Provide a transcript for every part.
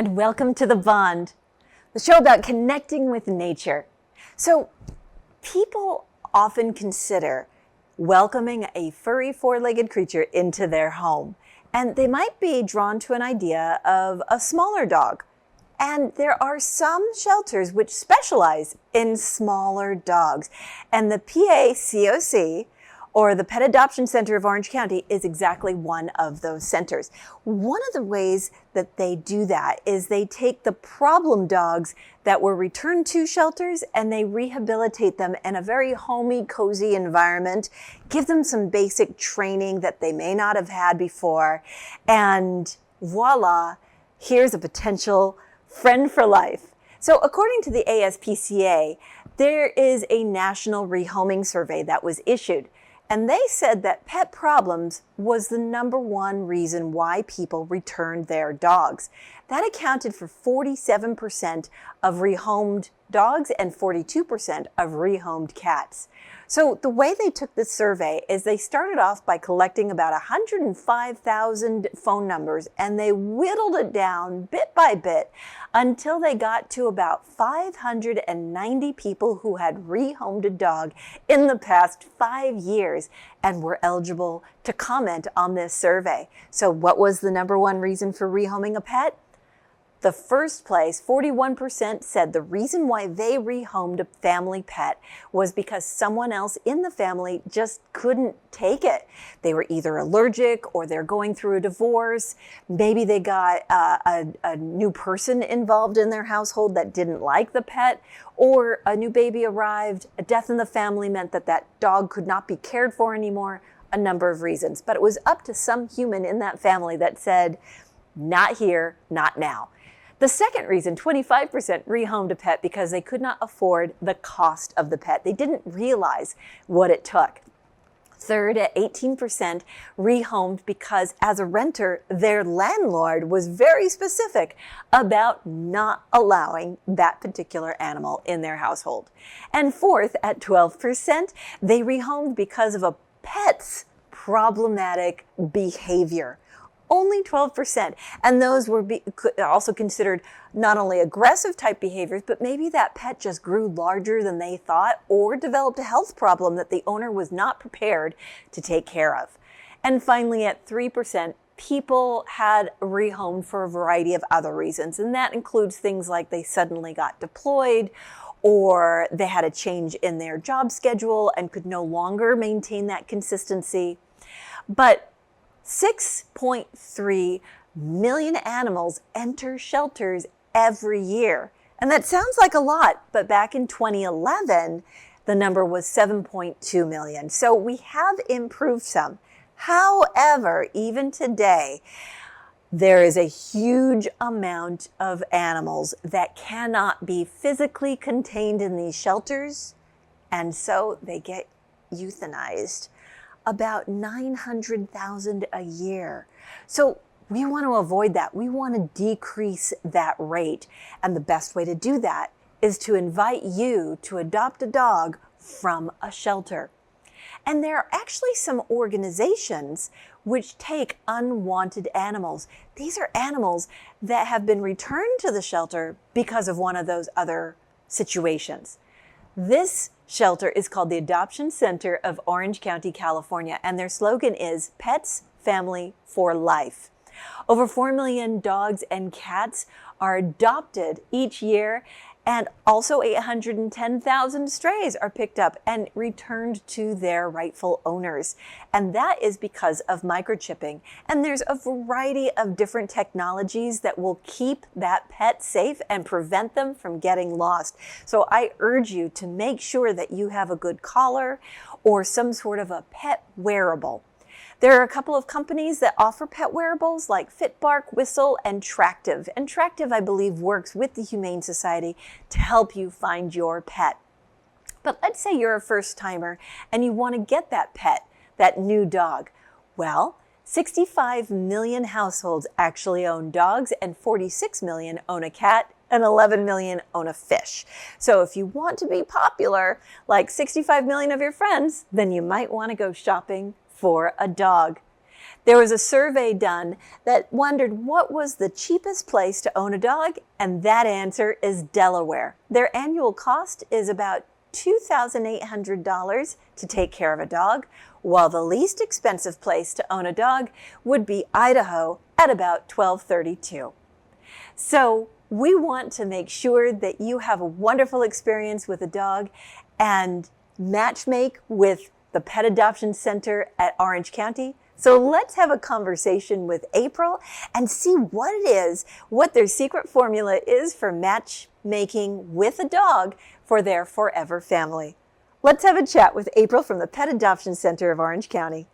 and welcome to The Bond, the show about connecting with nature. So, people often consider welcoming a furry four-legged creature into their home, and they might be drawn to an idea of a smaller dog. And there are some shelters which specialize in smaller dogs, and the PACOC, or the Pet Adoption Center of Orange County, is exactly one of those centers. One of the ways that they do that is they take the problem dogs that were returned to shelters and they rehabilitate them in a very homey, cozy environment, give them some basic training that they may not have had before, and voila, here's a potential friend for life. So according to the ASPCA, there is a national rehoming survey that was issued. And they said that pet problems was the number one reason why people returned their dogs. That accounted for 47% of rehomed dogs and 42% of rehomed cats. So the way they took this survey is they started off by collecting about 105,000 phone numbers, and they whittled it down bit by bit until they got to about 590 people who had rehomed a dog in the past 5 years and were eligible to comment on this survey. So what was the number one reason for rehoming a pet? The first place, 41% said the reason why they rehomed a family pet was because someone else in the family just couldn't take it. They were either allergic or they're going through a divorce. Maybe they got a new person involved in their household that didn't like the pet, or a new baby arrived. A death in the family meant that that dog could not be cared for anymore. A number of reasons. But it was up to some human in that family that said, not here, not now. The second reason, 25% rehomed a pet because they could not afford the cost of the pet. They didn't realize what it took. Third, at 18%, rehomed because as a renter, their landlord was very specific about not allowing that particular animal in their household. And fourth, at 12%, they rehomed because of a pet's problematic behavior. Only 12%. And those were also considered not only aggressive type behaviors, but maybe that pet just grew larger than they thought or developed a health problem that the owner was not prepared to take care of. And finally, at 3%, people had rehomed for a variety of other reasons. And that includes things like they suddenly got deployed, or they had a change in their job schedule and could no longer maintain that consistency. But 6.3 million animals enter shelters every year. And that sounds like a lot, but back in 2011, the number was 7.2 million. So we have improved some. However, even today, there is a huge amount of animals that cannot be physically contained in these shelters, and so they get euthanized. About 900,000 a year. So we want to avoid that. We want to decrease that rate. And the best way to do that is to invite you to adopt a dog from a shelter. And there are actually some organizations which take unwanted animals. These are animals that have been returned to the shelter because of one of those other situations. This shelter is called the Adoption Center of Orange County, California, and their slogan is Pets, Family for Life. Over 4 million dogs and cats are adopted each year, and also 810,000 strays are picked up and returned to their rightful owners. And that is because of microchipping. And there's a variety of different technologies that will keep that pet safe and prevent them from getting lost. So I urge you to make sure that you have a good collar or some sort of a pet wearable. There are a couple of companies that offer pet wearables like FitBark, Whistle, and Tractive. And Tractive, I believe, works with the Humane Society to help you find your pet. But let's say you're a first-timer and you want to get that pet, that new dog. Well, 65 million households actually own dogs, and 46 million own a cat, and 11 million own a fish. So if you want to be popular like 65 million of your friends, then you might want to go shopping for a dog. There was a survey done that wondered what was the cheapest place to own a dog, and that answer is Delaware. Their annual cost is about $2,800 to take care of a dog, while the least expensive place to own a dog would be Idaho at about $1,232. So we want to make sure that you have a wonderful experience with a dog and matchmake with the Pet Adoption Center at Orange County. So let's have a conversation with April and see what it is, what their secret formula is for matchmaking with a dog for their forever family. Let's have a chat with April from the Pet Adoption Center of Orange County.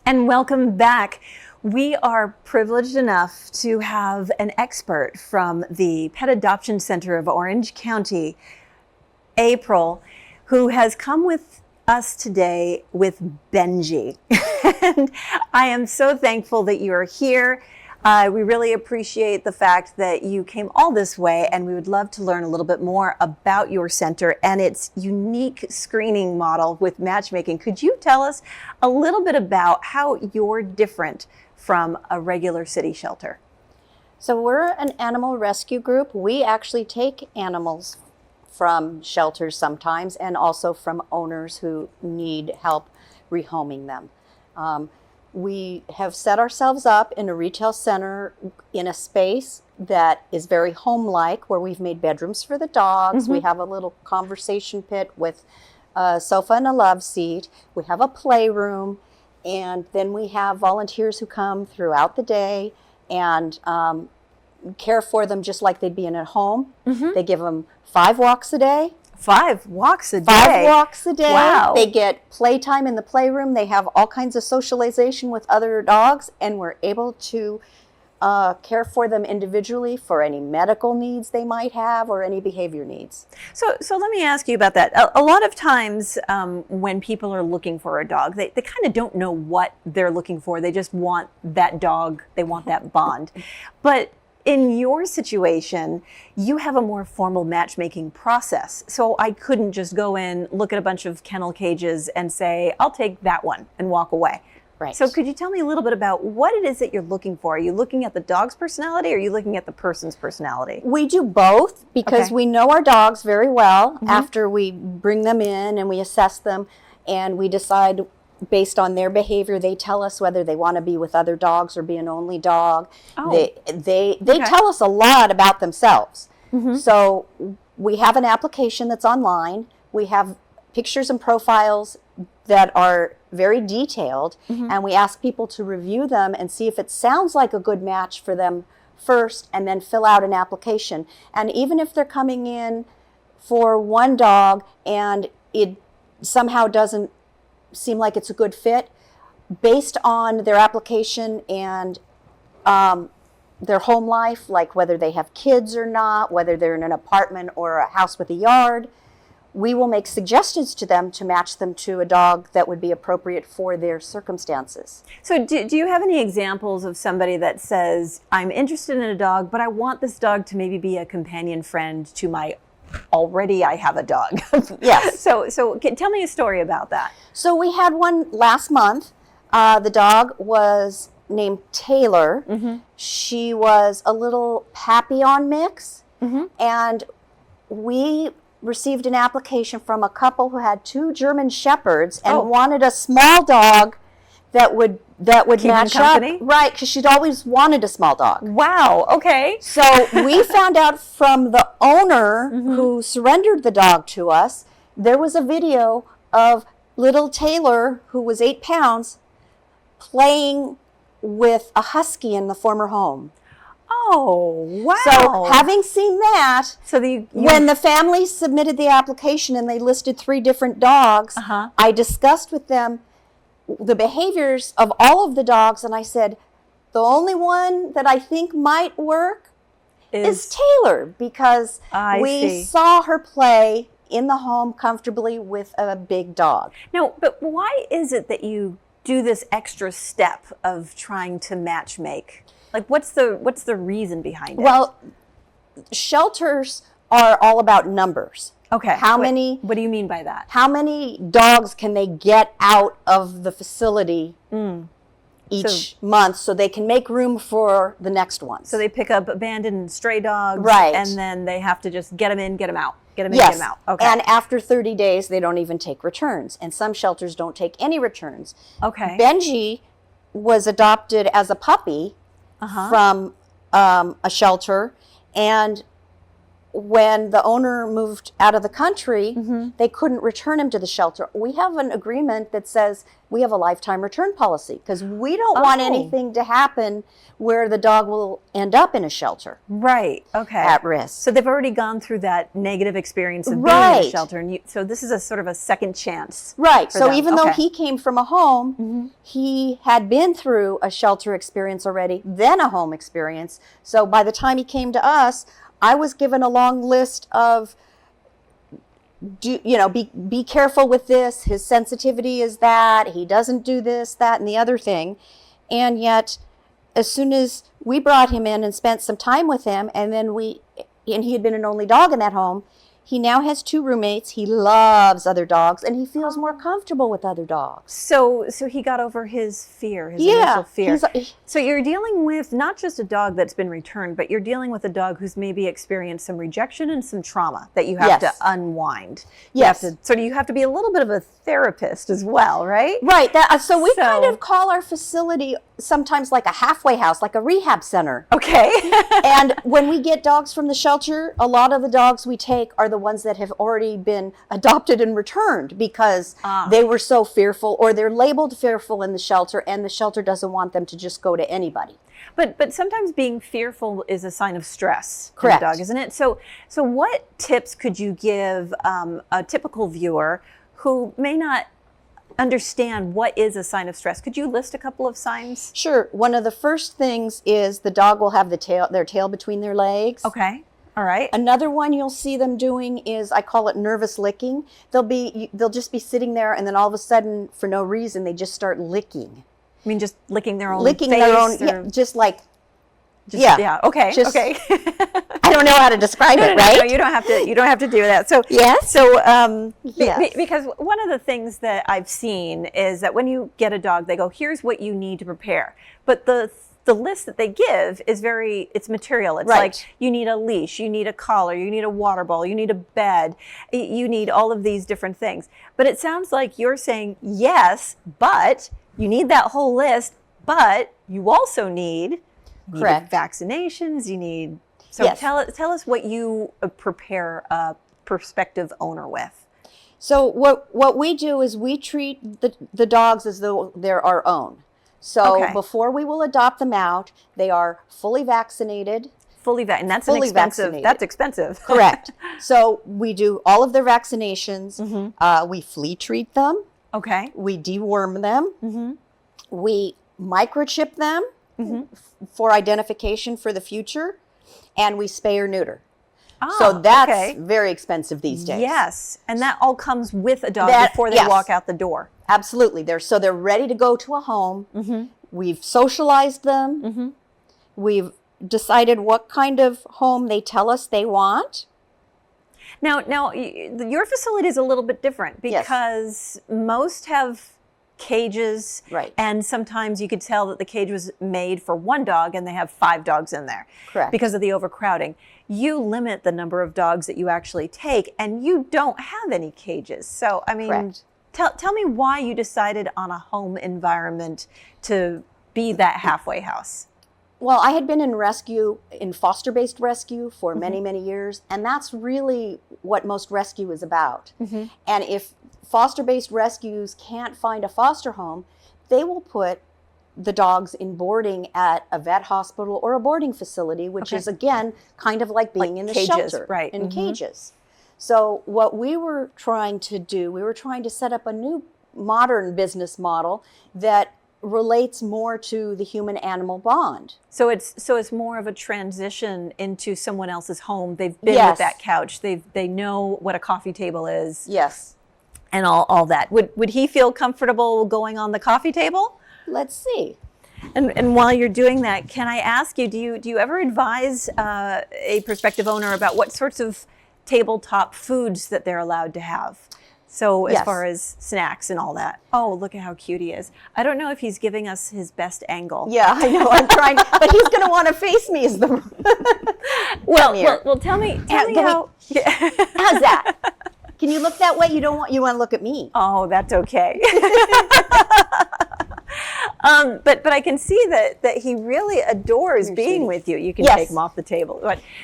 And welcome back. We are privileged enough to have an expert from the Pet Adoption Center of Orange County, April, who has come with us today with Benji. And I am so thankful that you are here. We really appreciate the fact that you came all this way, and we would love to learn a little bit more about your center and its unique screening model with matchmaking. Could you tell us a little bit about how you're different from a regular city shelter? So we're an animal rescue group. We actually take animals from shelters sometimes, and also from owners who need help rehoming them. We have set ourselves up in a retail center in a space that is very home-like, where we've made bedrooms for the dogs. We have a little conversation pit with a sofa and a love seat. We have a playroom, and then we have volunteers who come throughout the day and care for them just like they'd be in a home. They give them 5 walks a day. 5 walks a day? 5 walks a day. Wow. They get playtime in the playroom. They have all kinds of socialization with other dogs, and we're able to care for them individually for any medical needs they might have or any behavior needs. So let me ask you about that. A lot of times when people are looking for a dog, they kind of don't know what they're looking for. They just want that dog. They want that bond. But in your situation, you have a more formal matchmaking process. So I couldn't just go in, look at a bunch of kennel cages and say, I'll take that one and walk away. Right. So could you tell me a little bit about what it is that you're looking for? Are you looking at the dog's personality, or are you looking at the person's personality? We do both, because we know our dogs very well after we bring them in and we assess them, and we decide based on their behavior. They tell us whether they want to be with other dogs or be an only dog. They tell us a lot about themselves. So we have an application that's online. We have pictures and profiles that are very detailed, and we ask people to review them and see if it sounds like a good match for them first, and then fill out an application. And even if they're coming in for one dog and it somehow doesn't seem like it's a good fit, based on their application and their home life, like whether they have kids or not, whether they're in an apartment or a house with a yard, we will make suggestions to them to match them to a dog that would be appropriate for their circumstances. So do you have any examples of somebody that says, I'm interested in a dog, but I want this dog to maybe be a companion friend to my I have a dog. Yes. So tell me a story about that. So we had one last month. The dog was named Taylor. She was a little Papillon mix, and we received an application from a couple who had 2 German Shepherds and wanted a small dog that would match up, right? Because she'd always wanted a small dog. Wow. Okay. So we found out from the owner who surrendered the dog to us. There was a video of little Taylor, who was 8 pounds, playing with a husky in the former home. Oh, wow. So having seen that, when the family submitted the application and they listed 3 different dogs, I discussed with them the behaviors of all of the dogs, and I said, the only one that I think might work is Taylor, because we saw her play in the home comfortably with a big dog. Now, but why is it that you do this extra step of trying to match make? Like, what's the reason behind it? Well, shelters are all about numbers. Okay. What do you mean by that? How many dogs can they get out of the facility each month so they can make room for the next ones? So they pick up abandoned stray dogs, right? And then they have to just get them in, get them out, get them in, yes. get them out. Okay. And after 30 days, they don't even take returns, and some shelters don't take any returns. Okay. Benji was adopted as a puppy from a shelter, and when the owner moved out of the country, they couldn't return him to the shelter. We have an agreement that says we have a lifetime return policy because we don't want anything to happen where the dog will end up in a shelter. Right. Okay. At risk. So they've already gone through that negative experience of being in a shelter, and so this is a sort of a second chance. Right. So them. even though he came from a home, he had been through a shelter experience already, then a home experience. So by the time he came to us, I was given a long list of, be careful with this. His sensitivity is that. He doesn't do this, that, and the other thing. And yet, as soon as we brought him in and spent some time with him, and he had been an only dog in that home, he now has 2 roommates. He loves other dogs, and he feels more comfortable with other dogs. So he got over his fear, his initial fear. So you're dealing with not just a dog that's been returned, but you're dealing with a dog who's maybe experienced some rejection and some trauma that you have to unwind. You have to be a little bit of a therapist as well, right? Right. So we kind of call our facility sometimes like a halfway house, like a rehab center. Okay. And when we get dogs from the shelter, a lot of the dogs we take are the ones that have already been adopted and returned because they were so fearful, or they're labeled fearful in the shelter, and the shelter doesn't want them to just go to anybody. But sometimes being fearful is a sign of stress. Correct. In a dog, isn't it? So what tips could you give a typical viewer who may not understand what is a sign of stress? Could you list a couple of signs? Sure. One of the first things is the dog will have their tail between their legs. Okay. All right. Another one you'll see them doing is, I call it nervous licking. They'll just be sitting there, and then all of a sudden, for no reason, they just start licking. I mean, just licking their own just like, yeah. Okay. Okay. I don't know how to describe it, right? No, you don't have to. You don't have to do that. So yes. So yes. Because one of the things that I've seen is that when you get a dog, they go, "Here's what you need to prepare," but the list that they give is it's material. It's like, you need a leash, you need a collar, you need a water bowl, you need a bed, you need all of these different things. But it sounds like you're saying, yes, but you need that whole list, but you also need vaccinations, you need, tell us what you prepare a prospective owner with. So what we do is we treat the dogs as though they're our own. So before we will adopt them out, they are fully vaccinated. And that's expensive. That's expensive. Correct. So we do all of their vaccinations. We flea treat them. Okay. We deworm them. We microchip them for identification for the future, and we spay or neuter. So that's very expensive these days. Yes, and that all comes with a dog before they walk out the door. Absolutely. They're ready to go to a home. We've socialized them. We've decided what kind of home they tell us they want. Now, your facility is a little bit different because most have cages, and sometimes you could tell that the cage was made for one dog and they have 5 dogs in there. Correct. Because of the overcrowding. You limit the number of dogs that you actually take, and you don't have any cages. So, I mean, tell me why you decided on a home environment to be that halfway house. Well, I had been in foster-based rescue for many, many years, and that's really what most rescue is about. And if foster-based rescues can't find a foster home, they will put the dogs in boarding at a vet hospital or a boarding facility, which is, again, kind of like being in the shelter, in cages. So what we were trying to do, we were trying to set up a new modern business model that relates more to the human-animal bond. So it's more of a transition into someone else's home. They've been Yes. with that couch. They know what a coffee table is. Yes. And all that. Would he feel comfortable going on the coffee table? Let's see. And while you're doing that, can I ask you, do you ever advise a prospective owner about what sorts of tabletop foods that they're allowed to have? So as Yes. far as snacks and all that. Oh, look at how cute he is. I don't know if he's giving us his best angle. Yeah, I know. I'm trying, but he's going to want to face me as the. Well, tell me how. How's that? Can you look that way? You want to look at me. Oh, that's okay. But I can see that he really adores being with you. You can Yes. take him off the table.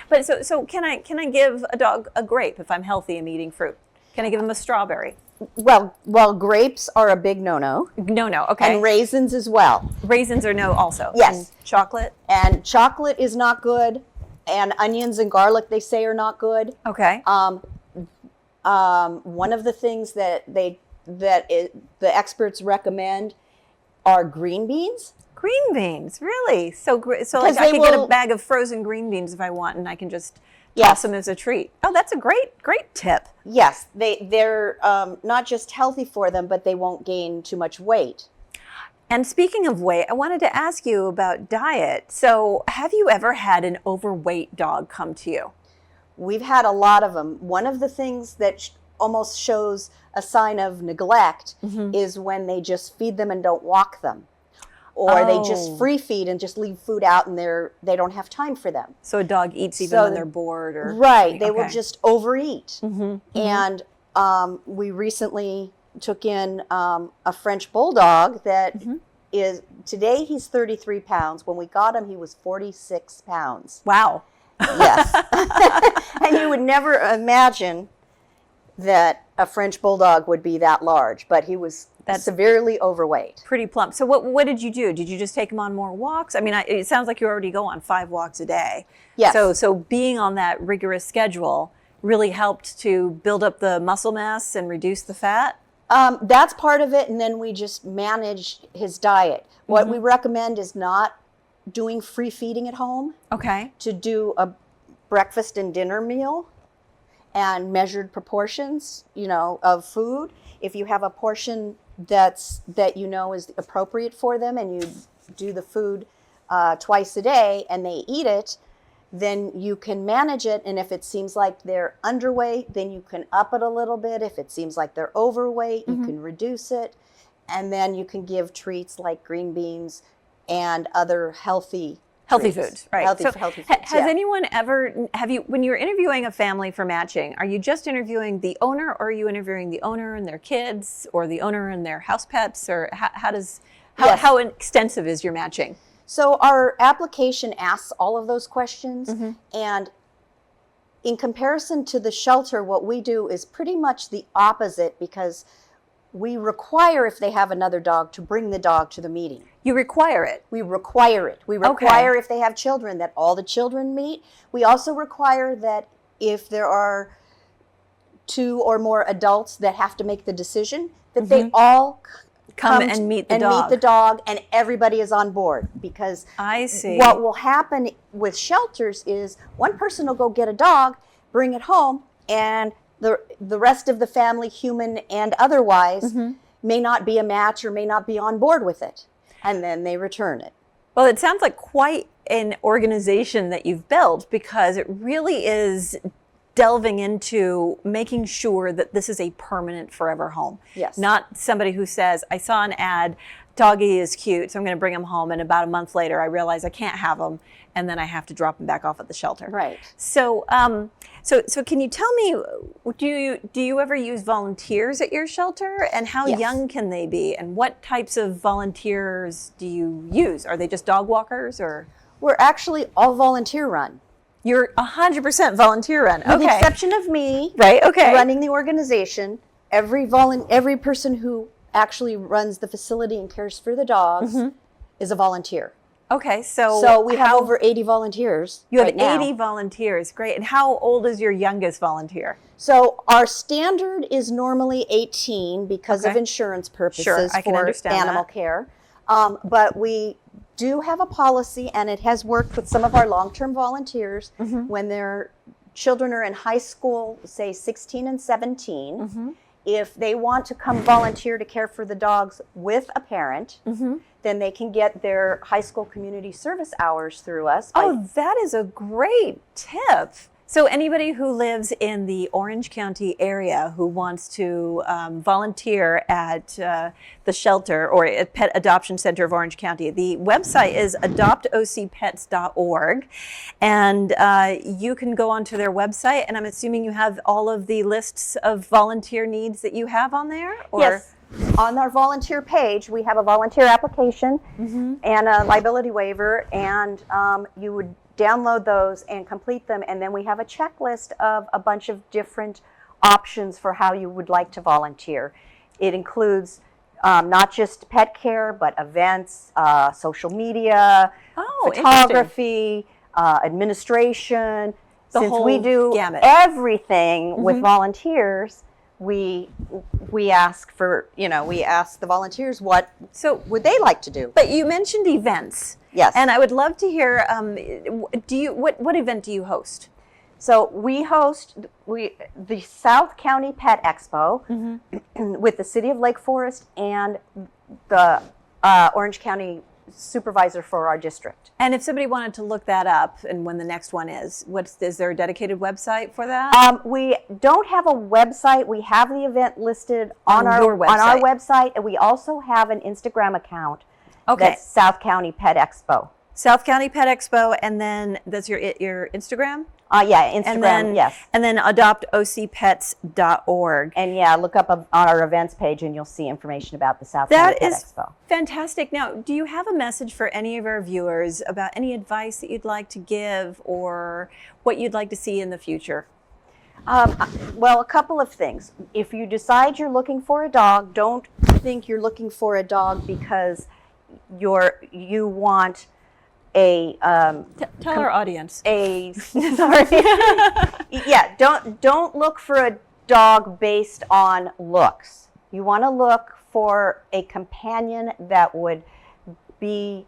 But so can I give a dog a grape if I'm healthy and eating fruit? Can I give him a strawberry? Well, grapes are a big no-no. No. Okay. And raisins as well. Raisins are no also. Yes. And chocolate. And chocolate is not good. And onions and garlic, they say, are not good. Okay. One of the things that the experts recommend are green beans. Green beans, really? So like I could get a bag of frozen green beans if I want, and I can just toss them as a treat. Oh, that's a great tip. Yes, they're not just healthy for them, but they won't gain too much weight. And speaking of weight, I wanted to ask you about diet. So have you ever had an overweight dog come to you? We've had a lot of them. One of the things that almost shows a sign of neglect is when they just feed them and don't walk them. Or they just free feed and just leave food out and they don't have time for them. So a dog eats even when they're bored or right. They will just overeat. And we recently took in a French bulldog that is today he's 33 pounds. When we got him, he was 46 pounds. Wow. Yes. And you would never imagine that a French bulldog would be that large, but he was severely overweight. Pretty plump. So what did you do? Did you just take him on more walks? I mean, it sounds like you already go on 5 walks a day. Yes. So being on that rigorous schedule really helped to build up the muscle mass and reduce the fat? That's part of it, and then we just manage his diet. What we recommend is not doing free feeding at home. Okay. To do a breakfast and dinner meal and measured proportions, of food. If you have a portion that is appropriate for them and you do the food twice a day and they eat it, then you can manage it. And if it seems like they're underweight, then you can up it a little bit. If it seems like they're overweight, you can reduce it. And then you can give treats like green beans and other healthy foods, right? Healthy foods. Has anyone ever, when you're interviewing a family for matching, are you just interviewing the owner, or are you interviewing the owner and their kids, or the owner and their house pets, or how extensive is your matching? So our application asks all of those questions, and in comparison to the shelter, what we do is pretty much the opposite, because we require, if they have another dog, to bring the dog to the meeting. You require it? We require it. We require, if they have children, that all the children meet. We also require that if there are 2 or more adults that have to make the decision, that they all come and meet the dog, and everybody is on board. Because I see. What will happen with shelters is one person will go get a dog, bring it home, and the rest of the family, human and otherwise, may not be a match or may not be on board with it. And then they return it. Well, it sounds like quite an organization that you've built, because it really is delving into making sure that this is a permanent forever home. Yes. Not somebody who says, I saw an ad, doggy is cute, so I'm going to bring him home, and about a month later I realize I can't have him, and then I have to drop him back off at the shelter. Right. So so can you tell me, do you ever use volunteers at your shelter, and how young can they be, and what types of volunteers do you use? Are they just dog walkers, or? We're actually all volunteer run. You're 100% volunteer run. Okay. With the exception of me, right? Okay. Running the organization, every person who actually runs the facility and cares for the dogs is a volunteer. Okay, so we have over 80 volunteers. You have right now. 80 volunteers, great. And how old is your youngest volunteer? So our standard is normally 18 because of insurance purposes Sure, I can for understand animal that. care. But we do have a policy, and it has worked with some of our long-term volunteers when their children are in high school, say 16 and 17. If they want to come volunteer to care for the dogs with a parent, then they can get their high school community service hours through us. Oh, that is a great tip. So anybody who lives in the Orange County area who wants to volunteer at the shelter or at Pet Adoption Center of Orange County, the website is adoptocpets.org, and you can go onto their website, and I'm assuming you have all of the lists of volunteer needs that you have on there? Or? Yes. On our volunteer page, we have a volunteer application and a liability waiver, and you would download those and complete them, and then we have a checklist of a bunch of different options for how you would like to volunteer. It includes not just pet care, but events, social media, photography, administration. Since we do everything with volunteers, we ask for, we ask the volunteers what would they like to do. But you mentioned events. Yes. And I would love to hear, what event do you host? So we host the South County Pet Expo with the City of Lake Forest and the Orange County supervisor for our district. And if somebody wanted to look that up and when the next one is there a dedicated website for that? We don't have a website. We have the event listed on our website, and we also have an Instagram account. Okay. That's South County Pet Expo. South County Pet Expo, and then that's your Instagram? Yeah, Instagram, yes. And then adoptocpets.org. And look up on our events page and you'll see information about the South County Pet Expo. That is fantastic. Now, do you have a message for any of our viewers about any advice that you'd like to give or what you'd like to see in the future? Well, a couple of things. If you decide you're looking for a dog, don't think you're looking for a dog because you want a tell our audience don't look for a dog based on looks. You want to look for a companion that would be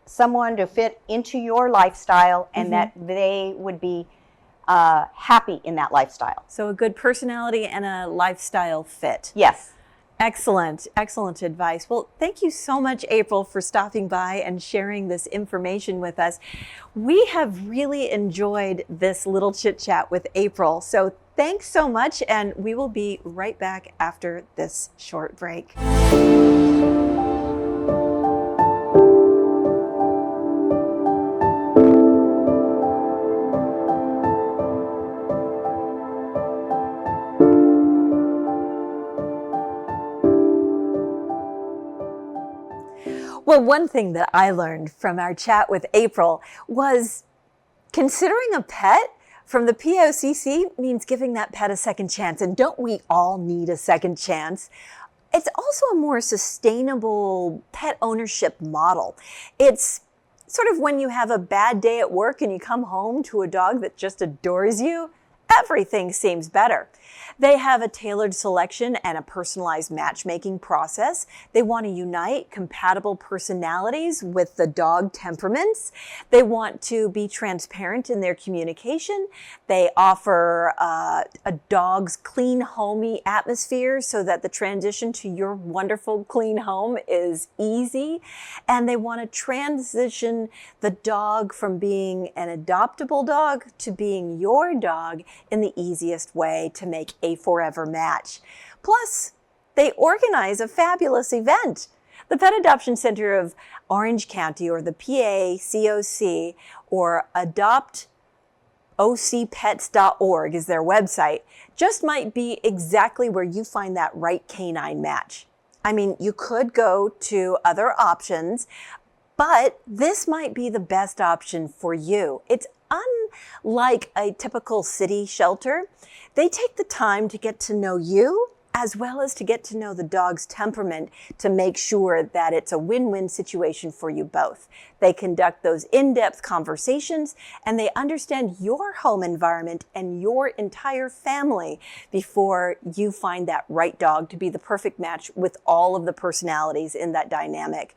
someone to fit into your lifestyle and that they would be happy in that lifestyle. So a good personality and a lifestyle fit. Yes. Excellent, excellent advice. Well, thank you so much, April, for stopping by and sharing this information with us. We have really enjoyed this little chit chat with April. So thanks so much, and we will be right back after this short break. Well, one thing that I learned from our chat with April was considering a pet from the POCC means giving that pet a second chance. And don't we all need a second chance? It's also a more sustainable pet ownership model. It's sort of when you have a bad day at work and you come home to a dog that just adores you, everything seems better. They have a tailored selection and a personalized matchmaking process. They want to unite compatible personalities with the dog temperaments. They want to be transparent in their communication. They offer a dog's clean, homey atmosphere so that the transition to your wonderful, clean home is easy. And they want to transition the dog from being an adoptable dog to being your dog in the easiest way to make a forever match. Plus, they organize a fabulous event. The Pet Adoption Center of Orange County, or the PACOC, or adoptocpets.org is their website, just might be exactly where you find that right canine match. I mean, you could go to other options, but this might be the best option for you. It's unlike a typical city shelter. They take the time to get to know you as well as to get to know the dog's temperament to make sure that it's a win-win situation for you both. They conduct those in-depth conversations and they understand your home environment and your entire family before you find that right dog to be the perfect match with all of the personalities in that dynamic.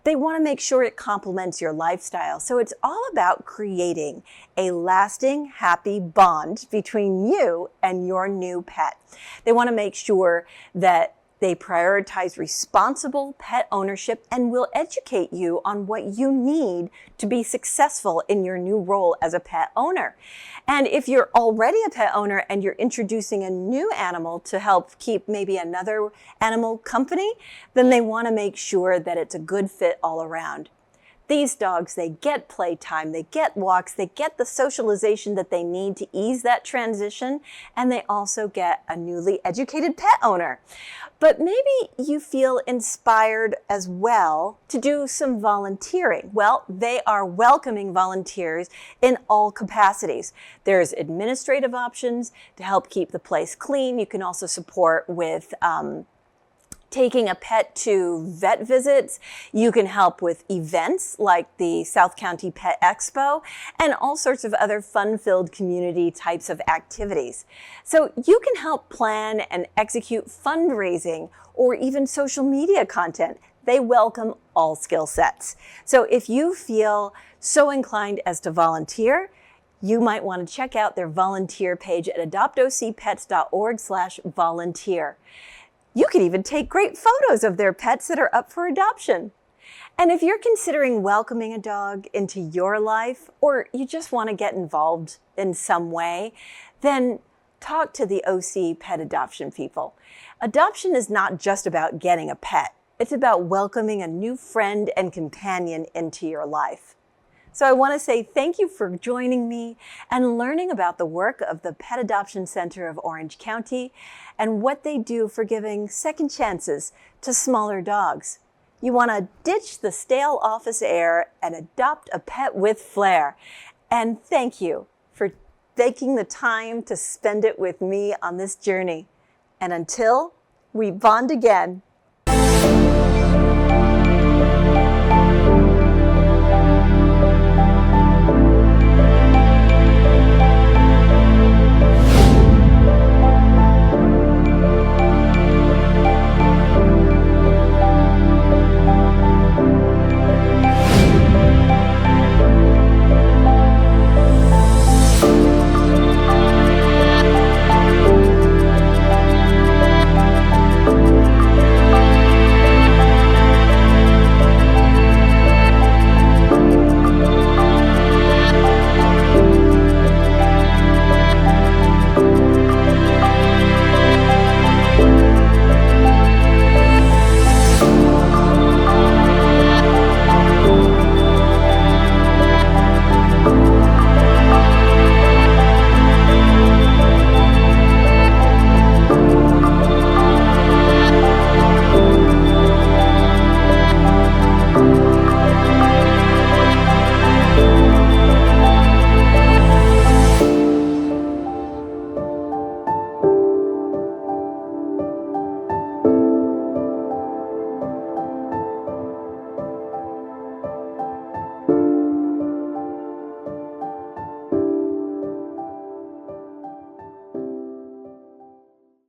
They want to make sure it complements your lifestyle. So it's all about creating a lasting, happy bond between you and your new pet. They want to make sure that they prioritize responsible pet ownership and will educate you on what you need to be successful in your new role as a pet owner. And if you're already a pet owner and you're introducing a new animal to help keep maybe another animal company, then they want to make sure that it's a good fit all around. These dogs, they get playtime, they get walks, they get the socialization that they need to ease that transition, and they also get a newly educated pet owner. But maybe you feel inspired as well to do some volunteering. Well, they are welcoming volunteers in all capacities. There's administrative options to help keep the place clean. You can also support with taking a pet to vet visits. You can help with events like the South County Pet Expo and all sorts of other fun-filled community types of activities. So you can help plan and execute fundraising or even social media content. They welcome all skill sets. So if you feel so inclined as to volunteer, you might want to check out their volunteer page at adoptocpets.org/volunteer. You can even take great photos of their pets that are up for adoption. And if you're considering welcoming a dog into your life, or you just want to get involved in some way, then talk to the OC pet adoption people. Adoption is not just about getting a pet. It's about welcoming a new friend and companion into your life. So I want to say thank you for joining me and learning about the work of the Pet Adoption Center of Orange County and what they do for giving second chances to smaller dogs. You want to ditch the stale office air and adopt a pet with flair. And thank you for taking the time to spend it with me on this journey. And until we bond again,